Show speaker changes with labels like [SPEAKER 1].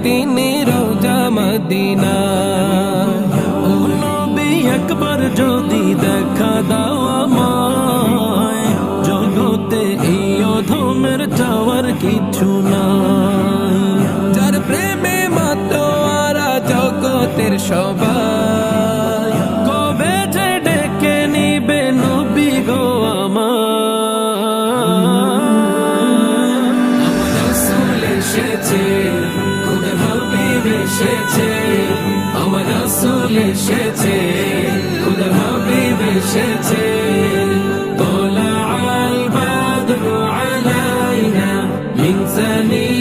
[SPEAKER 1] তিনি রোজা মদিনা। ও নবী একবার যদি দেখা দাও আমায়, জগতে এই অধমের চাওয়ার কিছু নাই। যার প্রেমে মাতোয়ারা জগতের সবাই, কবে যে ডেকে নিবে নবী গো আমার রাসূল এসেছে, খুদা হাবিব এসেছে, আমার রাসূল এসেছে, খুদা হাবিব এসেছে। طلع البدر علينا من ثني